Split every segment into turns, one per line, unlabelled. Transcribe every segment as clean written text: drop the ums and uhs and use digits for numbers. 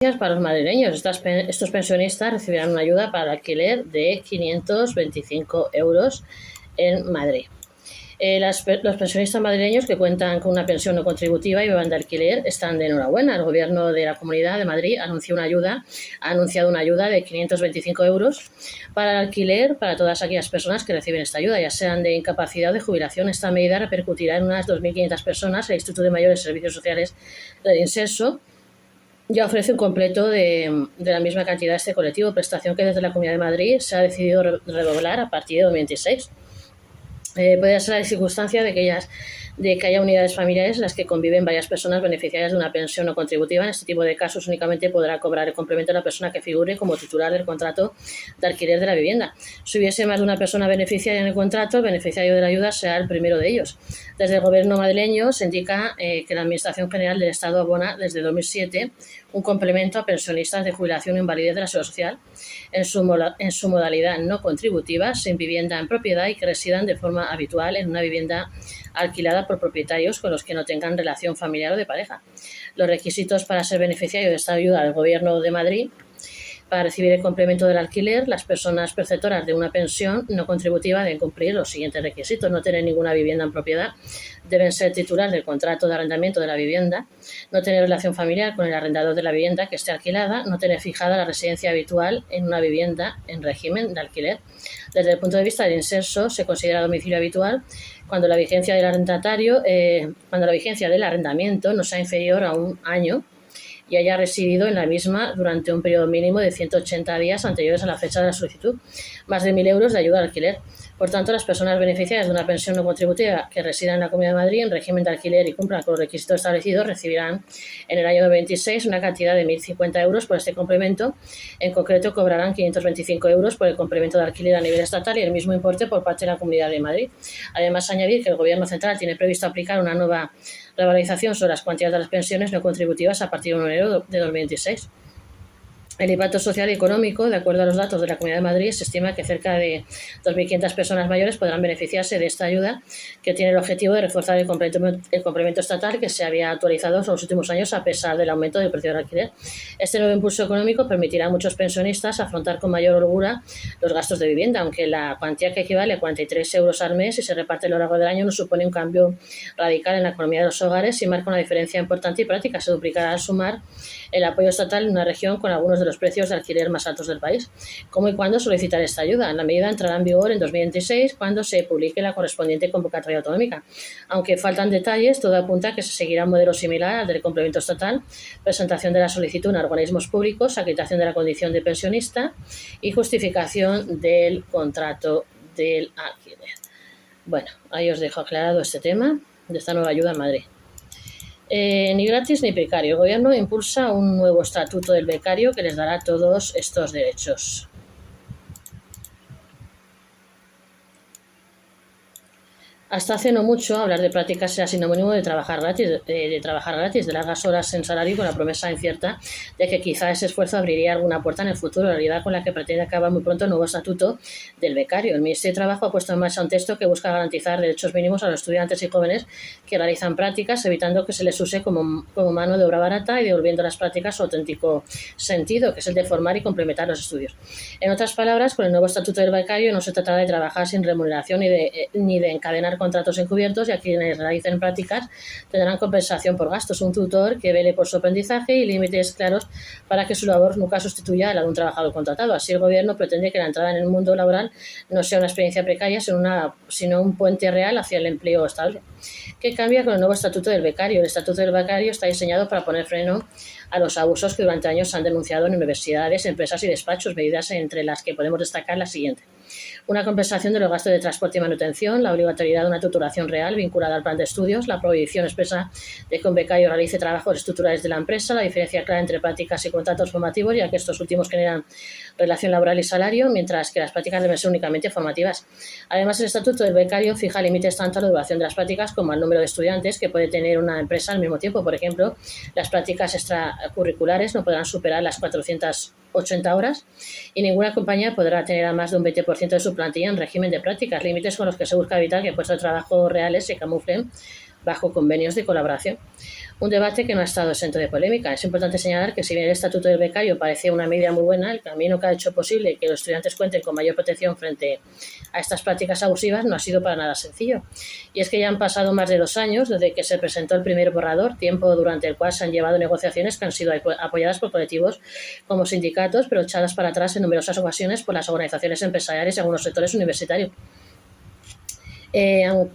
Para los madrileños. Estos pensionistas recibirán una ayuda para el alquiler de 525 euros en Madrid. Los pensionistas madrileños que cuentan con una pensión no contributiva y vivan de alquiler están de enhorabuena. El Gobierno de la Comunidad de Madrid ha anunciado una ayuda de 525 euros para el alquiler para todas aquellas personas que reciben esta ayuda, ya sean de incapacidad o de jubilación. Esta medida repercutirá en unas 2.500 personas. El Instituto de Mayores y Servicios Sociales del Inserso ya ofrece un completo de la misma cantidad a este colectivo, prestación que desde la Comunidad de Madrid se ha decidido redoblar a partir de 2026. Puede ser la circunstancia de que haya unidades familiares en las que conviven varias personas beneficiarias de una pensión no contributiva. En este tipo de casos únicamente podrá cobrar el complemento la persona que figure como titular del contrato de alquiler de la vivienda. Si hubiese más de una persona beneficiaria en el contrato, el beneficiario de la ayuda será el primero de ellos. Desde el Gobierno madrileño se indica que la Administración General del Estado abona desde 2007 un complemento a pensionistas de jubilación o invalidez de la Seguridad Social en su modalidad no contributiva, sin vivienda en propiedad y que residan de forma habitual en una vivienda alquilada por propietarios con los que no tengan relación familiar o de pareja. Los requisitos para ser beneficiario de esta ayuda del Gobierno de Madrid: para recibir el complemento del alquiler, las personas perceptoras de una pensión no contributiva deben cumplir los siguientes requisitos: no tener ninguna vivienda en propiedad, deben ser titular del contrato de arrendamiento de la vivienda, no tener relación familiar con el arrendador de la vivienda que esté alquilada, no tener fijada la residencia habitual en una vivienda en régimen de alquiler. Desde el punto de vista del inserso, se considera domicilio habitual cuando la vigencia del arrendamiento no sea inferior a un año y haya residido en la misma durante un periodo mínimo de 180 días anteriores a la fecha de la solicitud, más de 1.000 euros de ayuda al alquiler. Por tanto, las personas beneficiarias de una pensión no contributiva que residan en la Comunidad de Madrid en régimen de alquiler y cumplan con los requisitos establecidos recibirán en el año 2026 una cantidad de 1.050 euros por este complemento. En concreto, cobrarán 525 euros por el complemento de alquiler a nivel estatal y el mismo importe por parte de la Comunidad de Madrid. Además, añadir que el Gobierno central tiene previsto aplicar una nueva revalorización sobre las cuantías de las pensiones no contributivas a partir de 1 de enero de 2026. El impacto social y económico, de acuerdo a los datos de la Comunidad de Madrid, se estima que cerca de 2.500 personas mayores podrán beneficiarse de esta ayuda, que tiene el objetivo de reforzar el complemento estatal que se había actualizado en los últimos años a pesar del aumento del precio del alquiler. Este nuevo impulso económico permitirá a muchos pensionistas afrontar con mayor holgura los gastos de vivienda, aunque la cuantía, que equivale a 43 euros al mes y se reparte a lo largo del año, no supone un cambio radical en la economía de los hogares y marca una diferencia importante y práctica. Se duplicará al sumar el apoyo estatal en una región con algunos de los precios de alquiler más altos del país. ¿Cómo y cuándo solicitar esta ayuda? La medida entrará en vigor en 2026 cuando se publique la correspondiente convocatoria autonómica. Aunque faltan detalles, todo apunta a que se seguirá un modelo similar al del complemento estatal: presentación de la solicitud en organismos públicos, acreditación de la condición de pensionista y justificación del contrato del alquiler. Bueno, ahí os dejo aclarado este tema de esta nueva ayuda en Madrid. Ni gratis ni precario. El Gobierno impulsa un nuevo estatuto del becario que les dará todos estos derechos. Hasta hace no mucho, hablar de prácticas era sinónimo de trabajar gratis, de largas horas sin salario, con la promesa incierta de que quizá ese esfuerzo abriría alguna puerta en el futuro, realidad con la que pretende acabar muy pronto el nuevo estatuto del becario. El Ministerio de Trabajo ha puesto en marcha un texto que busca garantizar derechos mínimos a los estudiantes y jóvenes que realizan prácticas, evitando que se les use como mano de obra barata y devolviendo las prácticas su auténtico sentido, que es el de formar y complementar los estudios. En otras palabras, con el nuevo estatuto del becario no se tratará de trabajar sin remuneración ni de encadenar contratos encubiertos, y a quienes realicen prácticas tendrán compensación por gastos, un tutor que vele por su aprendizaje y límites claros para que su labor nunca sustituya a la de un trabajador contratado. Así, el Gobierno pretende que la entrada en el mundo laboral no sea una experiencia precaria, sino un puente real hacia el empleo estable. ¿Qué cambia con el nuevo estatuto del becario? El estatuto del becario está diseñado para poner freno a los abusos que durante años se han denunciado en universidades, empresas y despachos, medidas entre las que podemos destacar la siguiente: una compensación de los gastos de transporte y manutención, la obligatoriedad de una tutelación real vinculada al plan de estudios, la prohibición expresa de que un becario realice trabajos estructurales de la empresa, la diferencia clara entre prácticas y contratos formativos, ya que estos últimos generan relación laboral y salario, mientras que las prácticas deben ser únicamente formativas. Además, el estatuto del becario fija límites tanto a la duración de las prácticas como al número de estudiantes que puede tener una empresa al mismo tiempo. Por ejemplo, las prácticas extracurriculares no podrán superar las 480 horas y ninguna compañía podrá tener a más de un 20% de su plantilla en régimen de prácticas, límites con los que se busca evitar que puestos de trabajo reales se camuflen bajo convenios de colaboración. Un debate que no ha estado exento de polémica. Es importante señalar que si bien el estatuto del becario parecía una medida muy buena, el camino que ha hecho posible que los estudiantes cuenten con mayor protección frente a estas prácticas abusivas no ha sido para nada sencillo. Y es que ya han pasado más de 2 años desde que se presentó el primer borrador, tiempo durante el cual se han llevado negociaciones que han sido apoyadas por colectivos como sindicatos, pero echadas para atrás en numerosas ocasiones por las organizaciones empresariales y algunos sectores universitarios.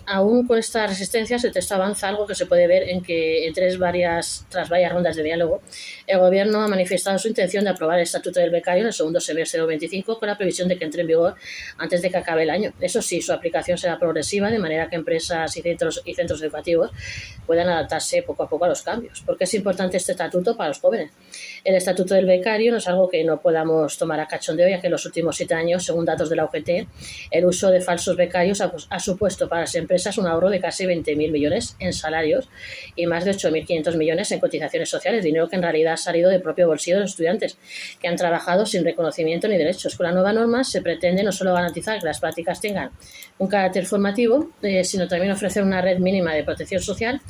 Aún con estas resistencias, el texto avanza, algo que se puede ver en que tras varias rondas de diálogo, el Gobierno ha manifestado su intención de aprobar el Estatuto del Becario en el segundo semestre de 2025 con la previsión de que entre en vigor antes de que acabe el año. Eso sí, su aplicación será progresiva, de manera que empresas y centros educativos puedan adaptarse poco a poco a los cambios. ¿Por qué es importante este estatuto para los jóvenes? El Estatuto del Becario no es algo que no podamos tomar a cachondeo, ya que en los últimos 7 años, según datos de la UGT, el uso de falsos becarios ha supuesto para las empresas un ahorro de casi 20.000 millones en salarios y más de 8.500 millones en cotizaciones sociales, dinero que en realidad ha salido del propio bolsillo de los estudiantes, que han trabajado sin reconocimiento ni derechos. Con la nueva norma se pretende no solo garantizar que las prácticas tengan un carácter formativo, sino también ofrecer una red mínima de protección social,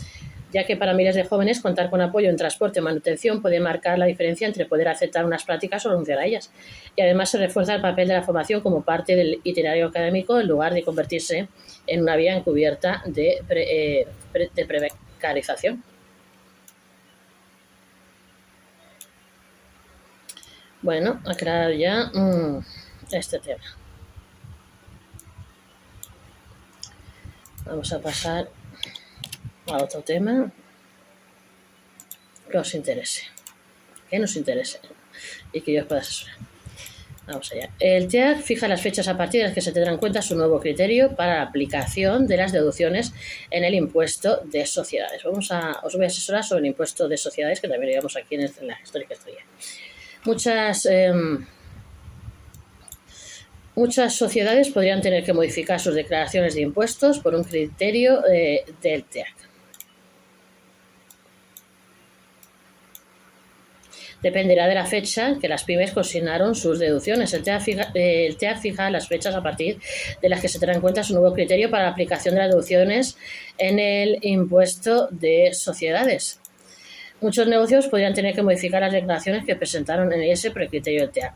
ya que para miles de jóvenes contar con apoyo en transporte o manutención puede marcar la diferencia entre poder aceptar unas prácticas o renunciar a ellas. Y además se refuerza el papel de la formación como parte del itinerario académico en lugar de convertirse en una vía encubierta de precarización. Bueno, aclarar ya este tema. Vamos a pasar a otro tema que os interese, que nos interese y que yo os pueda asesorar. Vamos allá. El TEAC fija las fechas a partir de las que se tendrá en cuenta su nuevo criterio para la aplicación de las deducciones en el impuesto de sociedades. Os voy a asesorar sobre el impuesto de sociedades, que también lo llevamos aquí en la histórica historia. Muchas sociedades podrían tener que modificar sus declaraciones de impuestos por un criterio del TEAC. Dependerá de la fecha que las pymes consignaron sus deducciones. El TEAC fija las fechas a partir de las que se tendrá en cuenta su nuevo criterio para la aplicación de las deducciones en el impuesto de sociedades. Muchos negocios podrían tener que modificar las declaraciones que presentaron en ese precriterio del TEAC.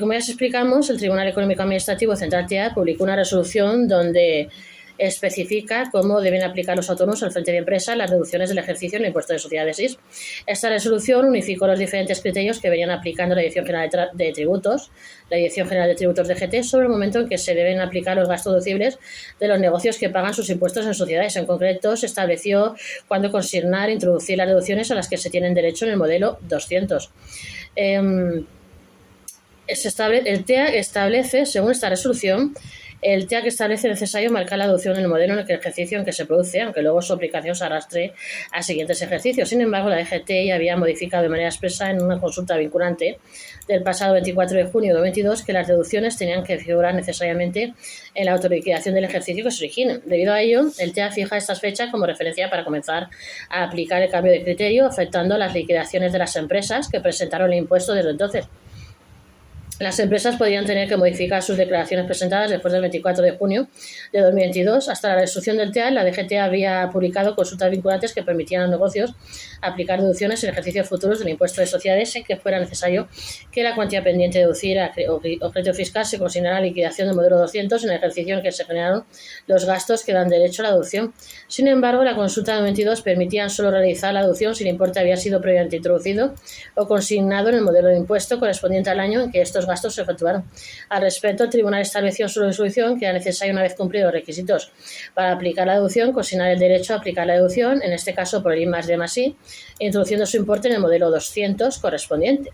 Como ya os explicamos, el Tribunal Económico Administrativo Central TEAC publicó una resolución donde especifica cómo deben aplicar los autónomos al frente de empresa las deducciones del ejercicio en el impuesto de sociedades IS. Esta resolución unificó los diferentes criterios que venían aplicando la Dirección General de Tributos, la Dirección General de Tributos DGT, sobre el momento en que se deben aplicar los gastos deducibles de los negocios que pagan sus impuestos en sociedades. En concreto, se estableció cuándo consignar e introducir las deducciones a las que se tienen derecho en el modelo 200. El TEAC establece, según esta resolución, el TEAC establece necesario marcar la deducción en el modelo en el ejercicio en que se produce, aunque luego su aplicación se arrastre a siguientes ejercicios. Sin embargo, la DGT ya había modificado de manera expresa en una consulta vinculante del pasado 24 de junio de 2022 que las deducciones tenían que figurar necesariamente en la autoliquidación del ejercicio que se origine. Debido a ello, el TEAC fija estas fechas como referencia para comenzar a aplicar el cambio de criterio, afectando las liquidaciones de las empresas que presentaron el impuesto desde entonces. Las empresas podrían tener que modificar sus declaraciones presentadas después del 24 de junio de 2022. Hasta la resolución del TEAC, la DGT había publicado consultas vinculantes que permitían a los negocios aplicar deducciones en ejercicios futuros del impuesto de sociedades sin que fuera necesario que la cuantía pendiente de deducir o crédito fiscal se consignara a liquidación del modelo 200 en el ejercicio en que se generaron los gastos que dan derecho a la deducción. Sin embargo, la consulta de 2022 permitía solo realizar la deducción si el importe había sido previamente introducido o consignado en el modelo de impuesto correspondiente al año en que estos gastos se efectuaron. Al respecto, el tribunal estableció en su resolución que era necesario, una vez cumplidos los requisitos para aplicar la deducción, consignar el derecho a aplicar la deducción, en este caso por el I+D+I, introduciendo su importe en el modelo 200 correspondiente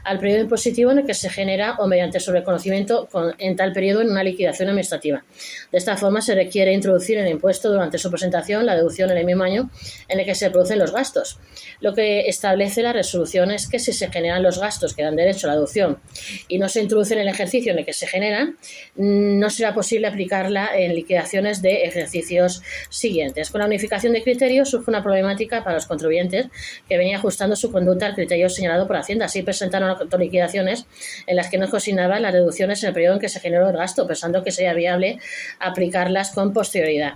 al periodo impositivo en el que se genera o mediante su reconocimiento en tal periodo en una liquidación administrativa. De esta forma, se requiere introducir en el impuesto durante su presentación la deducción en el mismo año en el que se producen los gastos. Lo que establece la resolución es que si se generan los gastos que dan derecho a la deducción y no se introducen en el ejercicio en el que se generan, no será posible aplicarla en liquidaciones de ejercicios siguientes. Con la unificación de criterios surge una problemática para los contribuyentes que venía ajustando su conducta al criterio señalado por Hacienda. Así presentaron autoliquidaciones en las que no consignaban las deducciones en el periodo en que se generó el gasto, pensando que sería viable aplicarlas con posterioridad.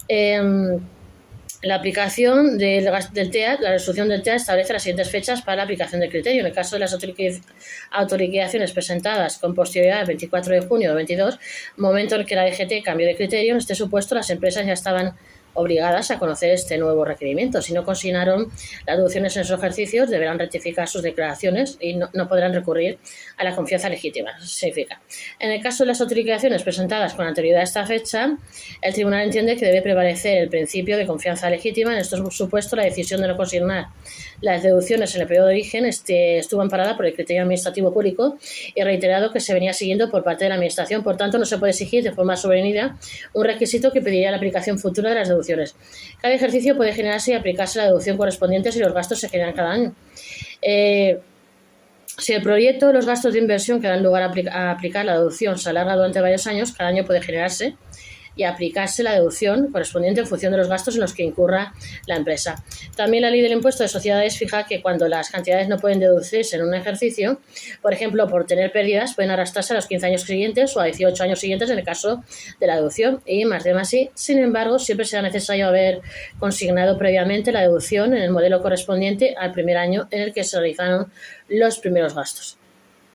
La aplicación del TEA, la resolución del TEA establece las siguientes fechas para la aplicación del criterio. En el caso de las autorizaciones presentadas con posterioridad al 24 de junio de 22, momento en el que la DGT cambió de criterio, en este supuesto las empresas ya estaban obligadas a conocer este nuevo requerimiento. Si no consignaron las deducciones en esos ejercicios, deberán rectificar sus declaraciones y no podrán recurrir a la confianza legítima. Significa, en el caso de las autorizaciones presentadas con anterioridad a esta fecha, el tribunal entiende que debe prevalecer el principio de confianza legítima. En estos supuestos, la decisión de no consignar las deducciones en el periodo de origen estuvo amparada por el criterio administrativo público y reiterado que se venía siguiendo por parte de la Administración. Por tanto, no se puede exigir de forma soberanía un requisito que pediría la aplicación futura de las deducciones. Cada ejercicio puede generarse y aplicarse la deducción correspondiente si los gastos se generan cada año. Si el proyecto o los gastos de inversión que dan lugar a aplicar la deducción se alarga durante varios años, cada año puede generarse y aplicarse la deducción correspondiente en función de los gastos en los que incurra la empresa. También la ley del impuesto de sociedades fija que cuando las cantidades no pueden deducirse en un ejercicio, por ejemplo, por tener pérdidas, pueden arrastrarse a los 15 años siguientes o a 18 años siguientes en el caso de la deducción y más de más. Sin embargo, siempre será necesario haber consignado previamente la deducción en el modelo correspondiente al primer año en el que se realizaron los primeros gastos.